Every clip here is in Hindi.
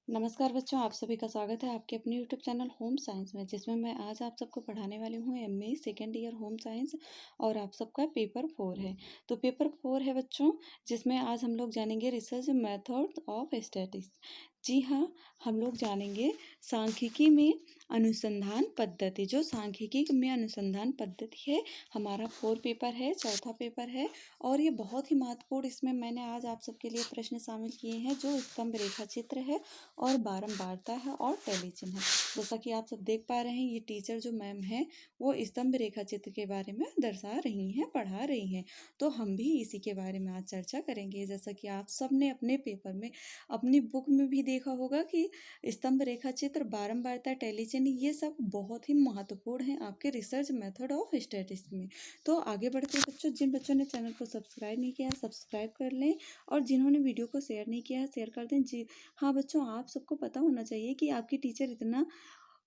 नमस्कार बच्चों, आप सभी का स्वागत है आपके अपने यूट्यूब चैनल होम साइंस में, जिसमें मैं आज आप सबको पढ़ाने वाली हूँ MA second year home science. और आप सबका पेपर 4 है। तो पेपर 4 है बच्चों, जिसमें आज हम लोग जानेंगे रिसर्च मेथड ऑफ स्टैटिस्टिक्स। जी हाँ, हम लोग जानेंगे सांख्यिकी में अनुसंधान पद्धति। जो सांख्यिकी में अनुसंधान पद्धति है, हमारा 4 पेपर है, चौथा पेपर है। और ये बहुत ही महत्वपूर्ण, इसमें मैंने आज आप सबके लिए प्रश्न शामिल किए हैं, जो स्तंभ रेखा चित्र है और बारंबारता है और टेलीचिन्ह है। जैसा कि आप सब देख पा रहे हैं, ये टीचर जो मैम है वो स्तंभ रेखा चित्र के बारे में दर्शा रही हैं, पढ़ा रही हैं। तो हम भी इसी के बारे में आज चर्चा करेंगे। जैसा कि आप सब ने अपने पेपर में, अपनी बुक में भी देखा होगा कि स्तंभ रेखा चित्र, बारंबारता, टेलीचिन्ह, ये सब बहुत ही महत्वपूर्ण है आपके रिसर्च मेथड ऑफ स्टैटिस्टिक्स में। तो आगे बढ़ते हैं बच्चों। जिन बच्चों ने चैनल को सब्सक्राइब नहीं किया, सब्सक्राइब कर लें। और जिन्होंने वीडियो को शेयर नहीं किया है, शेयर कर दें। जी हाँ बच्चों, आप सबको पता होना चाहिए कि आपकी टीचर इतना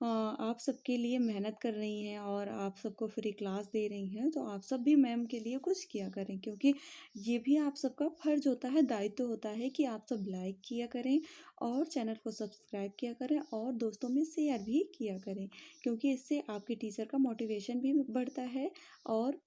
आप सबके लिए मेहनत कर रही हैं और आप सबको फ्री क्लास दे रही हैं। तो आप सब भी मैम के लिए कुछ किया करें, क्योंकि ये भी आप सबका फर्ज होता है, दायित्व होता है कि आप सब लाइक किया करें और चैनल को सब्सक्राइब किया करें और दोस्तों में शेयर भी किया करें, क्योंकि इससे आपकी टीचर का मोटिवेशन भी बढ़ता है। और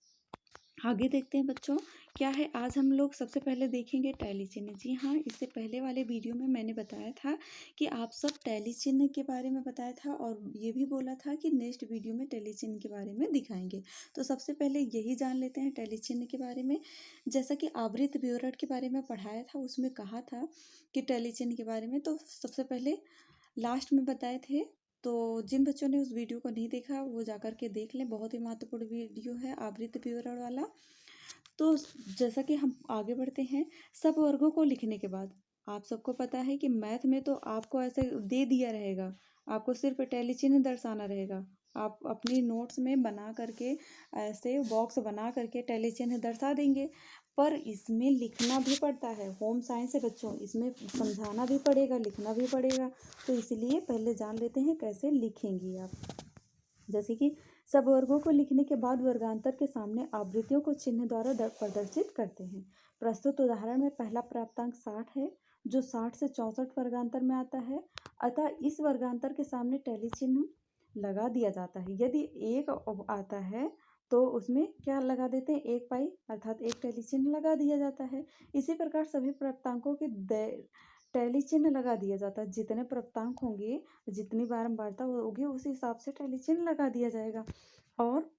आगे देखते हैं बच्चों, क्या है आज हम लोग सबसे पहले देखेंगे टैली चिन्ह। जी हाँ, इससे पहले वाले वीडियो में मैंने बताया था कि आप सब टैली चिन्ह के बारे में बताया था, और ये भी बोला था कि नेक्स्ट वीडियो में टैली चिन्ह के बारे में दिखाएंगे। तो सबसे पहले यही जान लेते हैं टैली चिन्ह के बारे में। जैसा कि आवृत्त विवरण के बारे में पढ़ाया था, उसमें कहा था कि टैली चिन्ह के बारे में, तो सबसे पहले लास्ट में बताए थे। तो जिन बच्चों ने उस वीडियो को नहीं देखा, वो जाकर के देख लें, बहुत ही महत्वपूर्ण वीडियो है आवृत्त विवरण वाला। तो जैसा कि हम आगे बढ़ते हैं, सब वर्गों को लिखने के बाद आप सबको पता है कि मैथ में तो आपको ऐसे दे दिया रहेगा, आपको सिर्फ टैली चिन्ह दर्शाना रहेगा। आप अपनी नोट्स में बना करके ऐसे बॉक्स बना करके टैली चिन्ह दर्शा देंगे, पर इसमें लिखना भी पड़ता है। होम साइंस है बच्चों, इसमें समझाना भी पड़ेगा, लिखना भी पड़ेगा। तो इसलिए पहले जान लेते हैं कैसे लिखेंगी आप। जैसे कि सब वर्गों को लिखने के बाद वर्गांतर के सामने आवृत्तियों को चिन्ह द्वारा प्रदर्शित करते हैं। प्रस्तुत उदाहरण में पहला प्राप्तांक 60 है, जो 60 से 64 वर्गांतर में आता है। अतः इस वर्गांतर के सामने टैली चिन्ह लगा दिया जाता है। यदि एक आता है तो उसमें क्या लगा देते हैं, एक पाई अर्थात एक टैली चिन्ह लगा दिया जाता है। इसी प्रकार सभी प्राप्तांकों के टैली चिन्ह लगा दिया जाता है। जितने प्राप्तांक होंगे, जितनी बारंबारता होगी, उस हिसाब से टैली चिन्ह लगा दिया जाएगा। और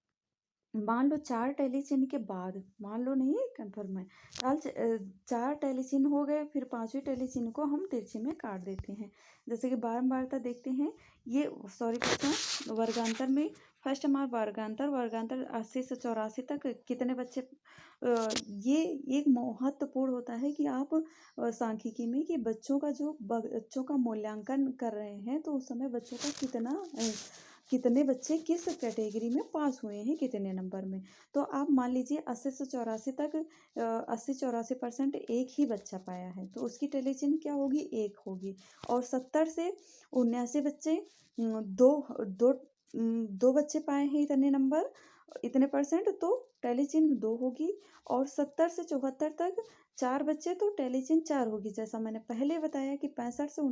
मान लो 4 टैली चिन्ह के बाद, मान लो नहीं, कन्फर्म है, 4 टैली चिन्ह हो गए, फिर 5वीं टैली चिन्ह को हम तिरछे में काट देते हैं। जैसे कि बारंबारता देखते हैं, ये सॉरी बच्चों, वर्गांतर में फर्स्ट हमारा वर्गांतर 80 से 84 तक कितने बच्चे, ये एक महत्वपूर्ण होता है कि आप सांख्यिकी में कि बच्चों का जो बच्चों का मूल्यांकन कर रहे हैं, तो उस समय बच्चों का कितने बच्चे किस कैटेगरी में पास हुए हैं, कितने नंबर में। तो आप मान लीजिए 80 से 84 तक 80-84% एक ही बच्चा पाया है, तो उसकी टैली चिन्ह क्या होगी, 1 होगी। और 70 से 79 बच्चे, दो दो दो बच्चे पाए हैं इतने नंबर, इतने परसेंट, तो टैली चिन्ह 2 होगी। और 70 से 74 तक 4 बच्चे, तो टैली चिन्ह 4 होगी। जैसा मैंने पहले बताया कि 65 से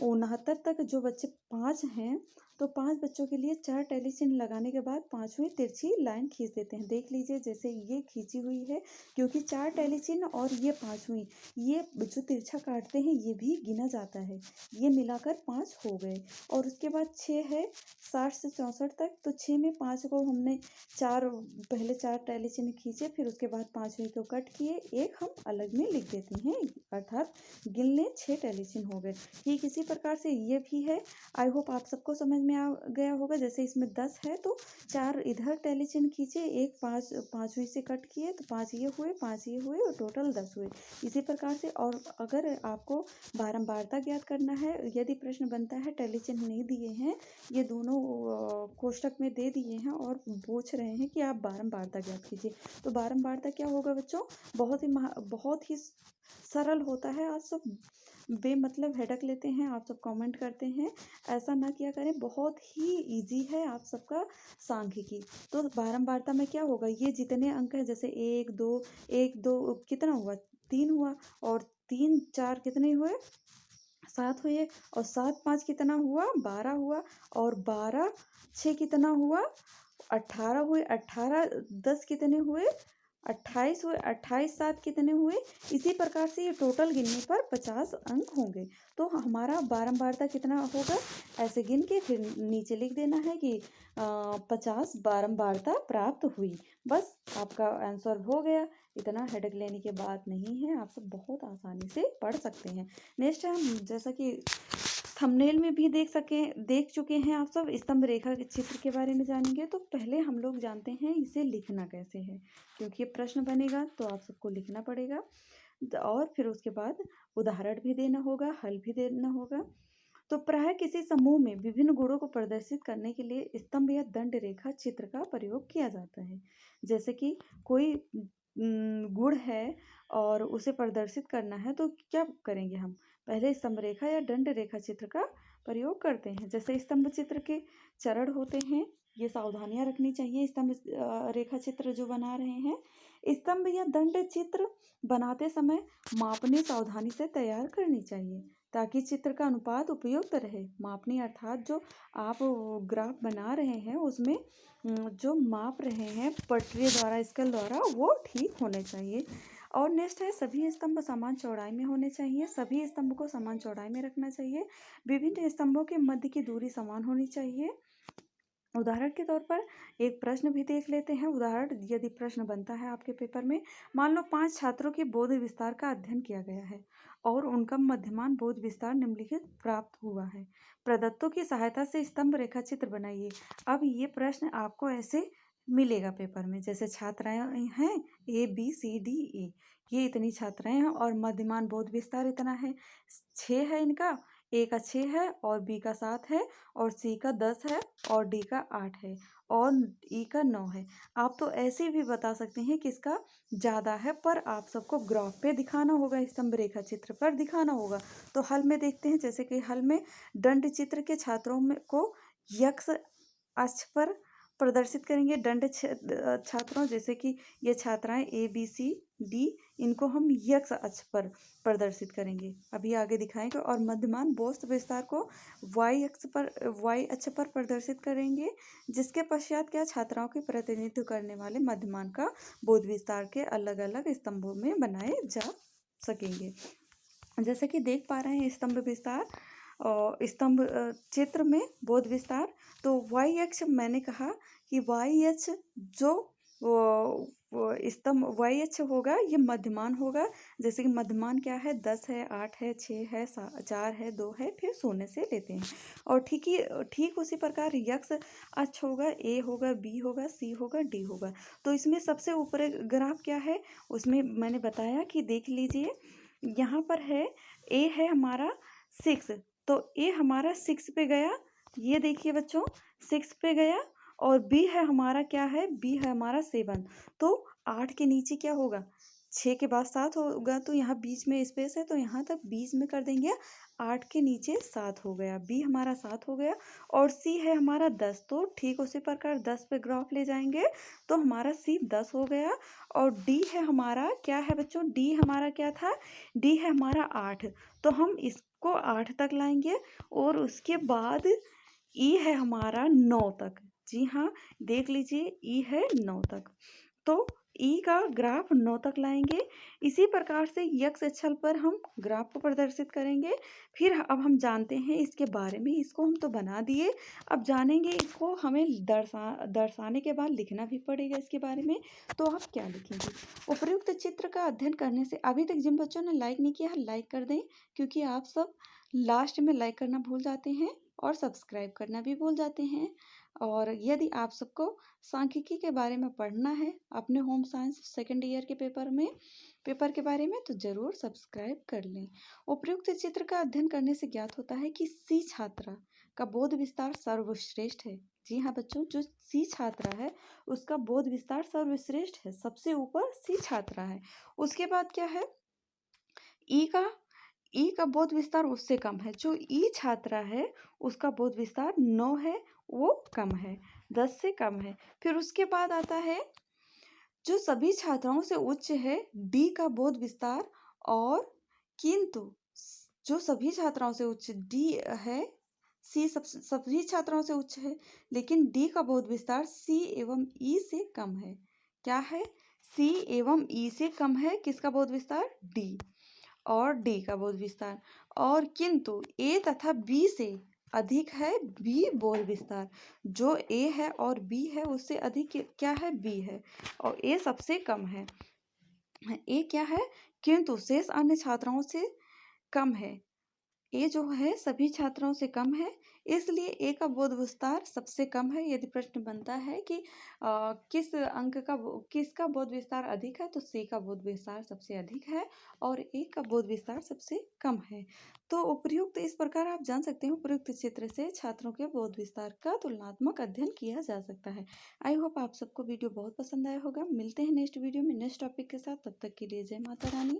69 तक जो बच्चे 5 हैं, तो 5 बच्चों के लिए 4 टैली चिन्ह लगाने के बाद 5वीं तिरछी लाइन खींच देते हैं। देख लीजिए, जैसे ये खींची हुई है, क्योंकि 4 टैली चिन्ह और ये 5वीं, ये जो तिरछा काटते हैं, ये भी गिना जाता है। ये मिलाकर 5 हो गए। और उसके बाद 6 है 60 से 64 तक, तो 6 में 5 को हमने पहले 4 टैली चिन्ह खींचे, फिर उसके बाद 5वीं को कट किए, एक हम अलग में लिख देते हैं, अर्थात गिन लें 6 टैली चिन्ह हो गए। ठीक इसी प्रकार से ये भी है। आई होप आप सबको समझ में आ गया होगा। जैसे इसमें 10 है, तो 4 इधर टैली चिन्ह खींचे, एक 5वीं से कट किए, तो 5 ये हुए, 5 ये हुए, और टोटल 10 हुए। इसी प्रकार से, और अगर आपको बारंबारता ज्ञात करना है, यदि प्रश्न बनता है टैली चिन्ह नहीं दिए हैं, ये दोनों कोष्टक में दे दिए हैं और पूछ रहे हैं कि आप बारंबारता ज्ञात कीजिए, तो बारंबारता क्या होगा बच्चों, बहुत ही सरल होता है। आप सब बेमतलब हेडक लेते हैं, आप सब कमेंट करते हैं, ऐसा ना किया करें, बहुत ही इजी है आप सबका सांख्यिकी। तो बारंबारता में क्या होगा, ये जितने अंक हैं, जैसे 1 2 कितना हुआ, 3 हुआ, और 3 4 कितने हुए, 7 हुए और 7 5 कितना हुआ? 12 हुआ और 12 6 कितना हुआ? 18 हुए, 18 10 कितने हुए? 28 हुए, 28 7 कितने हुए? इसी प्रकार से ये टोटल गिनने पर 50 अंक होंगे। तो हमारा बारंबारता कितना होगा? ऐसे गिन के फिर नीचे लिख देना है कि 50 बारंबारता प्राप्त हुई। बस आपका आंसर हो गया। इतना हेडेक लेने की बात नहीं है, आप सब बहुत आसानी से पढ़ सकते हैं। नेक्स्ट हम जैसा कि थंबनेल में भी देख चुके हैं आप सब, स्तंभ रेखा के चित्र के बारे में जानेंगे। तो पहले हम लोग जानते हैं इसे लिखना कैसे है, क्योंकि ये प्रश्न बनेगा तो आप सबको लिखना पड़ेगा और फिर उसके बाद उदाहरण भी देना होगा, हल भी देना होगा। तो प्राय किसी समूह में विभिन्न गुणों को प्रदर्शित करने के लिए स्तंभ या दंड रेखा चित्र का प्रयोग किया जाता है। जैसे कि कोई गुण है और उसे प्रदर्शित करना है तो क्या करेंगे हम? पहले स्तंभ रेखा या दंड रेखा चित्र का प्रयोग करते हैं। जैसे स्तंभ चित्र के चरण होते हैं, ये सावधानियां रखनी चाहिए। स्तंभ रेखा चित्र जो बना रहे हैं, स्तंभ या दंड चित्र बनाते समय मापनी सावधानी से तैयार करनी चाहिए ताकि चित्र का अनुपात उपयुक्त रहे। मापनी अर्थात जो आप ग्राफ बना रहे हैं उसमें जो माप रहे हैं पटरी द्वारा, स्केल द्वारा, वो ठीक होने चाहिए। और नेक्स्ट है सभी स्तंभ समान चौड़ाई में होने चाहिए। सभी स्तंभ को समान चौड़ाई में रखना चाहिए। विभिन्न स्तंभों के मध्य की दूरी समान होनी चाहिए। उदाहरण के तौर पर एक प्रश्न भी देख लेते हैं। उदाहरण यदि प्रश्न बनता है आपके पेपर में, मान लो 5 छात्रों के बोध विस्तार का अध्ययन किया गया है और उनका मध्यमान बोध विस्तार निम्नलिखित प्राप्त हुआ है। प्रदत्तों की सहायता से स्तंभ रेखा चित्र बनाइए। अब ये प्रश्न आपको ऐसे मिलेगा पेपर में, जैसे छात्राएं हैं ABCDE, ये इतनी छात्राएं हैं और मध्यमान बोध विस्तार इतना है, 6 है इनका। A का 6 है और B का 7 है और C का 10 है और D का 8 है और E का 9 है। आप तो ऐसे भी बता सकते हैं कि इसका ज़्यादा है, पर आप सबको ग्राफ पे दिखाना होगा, स्तंभ रेखा चित्र पर दिखाना होगा। तो हल में देखते हैं, जैसे कि हल में दंड चित्र के छात्रों में को यक्ष अक्ष पर प्रदर्शित करेंगे। छात्रों, जैसे कि ये छात्राएं ABCD, इनको हम यक्ष अक्ष पर प्रदर्शित करेंगे, अभी आगे दिखाएंगे। और मध्यमान बोध विस्तार को y अक्ष पर प्रदर्शित करेंगे, जिसके पश्चात क्या छात्राओं के प्रतिनिधित्व करने वाले मध्यमान का बोध विस्तार के अलग अलग स्तंभों में बनाए जा सकेंगे। जैसे कि देख पा रहे हैं स्तंभ विस्तार और स्तंभ चित्र में बोध विस्तार। तो y अक्ष मैंने कहा कि y अक्ष जो स्तंभ y अक्ष होगा, ये मध्यमान होगा। जैसे कि मध्यमान क्या है? 10 है, 8 है, 6 है, 4 है, 2 है, फिर शून्य से लेते हैं। और ठीक उसी प्रकार यक्ष अक्ष होगा, A होगा, B होगा, C होगा, D होगा। तो इसमें सबसे ऊपर ग्राफ क्या है उसमें मैंने बताया कि देख लीजिए, यहाँ पर है A है हमारा 6, तो A हमारा 6 पे गया, ये देखिए बच्चों 6 पे गया। और B है हमारा क्या है? B है हमारा 7। तो 8 के नीचे क्या होगा? 6 के बाद 7 होगा, तो यहाँ बीच में स्पेस है तो यहाँ तक बीच में कर देंगे। 8 के नीचे 7 हो गया, B हमारा 7 हो गया। और C है हमारा 10, तो ठीक उसी प्रकार 10 पे ग्राफ ले जाएंगे तो हमारा C 10 हो गया। और D है हमारा क्या है बच्चों? D हमारा क्या था? D है हमारा 8, तो हम इसको 8 तक लाएंगे। और उसके बाद E है हमारा 9 तक। जी हाँ, देख लीजिए E है 9 तक, तो E का ग्राफ 9 तक लाएंगे। इसी प्रकार से यक्ष अक्ष पर हम ग्राफ को प्रदर्शित करेंगे। फिर अब हम जानते हैं इसके बारे में, इसको हम तो बना दिए, अब जानेंगे इसको हमें दर्शाने के बाद लिखना भी पड़ेगा इसके बारे में। तो आप क्या लिखेंगे? उपर्युक्त चित्र का अध्ययन करने से, अभी तक जिन बच्चों ने लाइक नहीं किया है लाइक कर दें, क्योंकि आप सब लास्ट में लाइक करना भूल जाते हैं और सब्सक्राइब करना भी भूल जाते हैं। और यदि आप सबको सांख्यिकी के बारे में पढ़ना है अपने होम साइंस सेकेंड ईयर के पेपर के बारे में, तो जरूर सब्सक्राइब कर लें। उपर्युक्त चित्र का अध्ययन करने से ज्ञात होता है कि सी छात्रा का बोध विस्तार सर्वश्रेष्ठ है। जी हाँ बच्चों, जो सी छात्रा है उसका बोध विस्तार सर्वश्रेष्ठ है, सबसे ऊपर सी छात्रा है। उसके बाद क्या है? ई का बोध विस्तार उससे कम है। जो ई छात्रा है उसका बोध विस्तार 9 है, वो कम है, 10 से कम है। फिर उसके बाद आता है जो सभी छात्राओं से उच्च है, डी का बोध विस्तार, और किंतु जो सभी छात्राओं से उच्च डी है, सी सभी छात्राओं से उच्च है, लेकिन डी का बोध विस्तार सी एवं ई से कम है। क्या है? सी एवं ई से कम है किसका बोध विस्तार? डी और डी का बोध विस्तार। और किंतु ए तथा बी से अधिक है बी बोध विस्तार। जो ए है और बी है उससे अधिक क्या है? बी है और ए सबसे कम है। ए क्या है? किंतु शेष अन्य छात्राओं से कम है। ए जो है सभी छात्राओं से कम है, इसलिए ए का बोध विस्तार सबसे कम है। यदि प्रश्न बनता है कि किस अंक का किसका बोध विस्तार अधिक है, तो सी का बोध विस्तार सबसे अधिक है और ए का बोध विस्तार सबसे कम है। तो उपर्युक्त इस प्रकार आप जान सकते हैं, उपर्युक्त चित्र से छात्रों के बोध विस्तार का तुलनात्मक अध्ययन किया जा सकता है। आई होप आप सबको वीडियो बहुत पसंद आया होगा। मिलते हैं नेक्स्ट वीडियो में नेक्स्ट टॉपिक के साथ। तब तक के लिए जय माता रानी।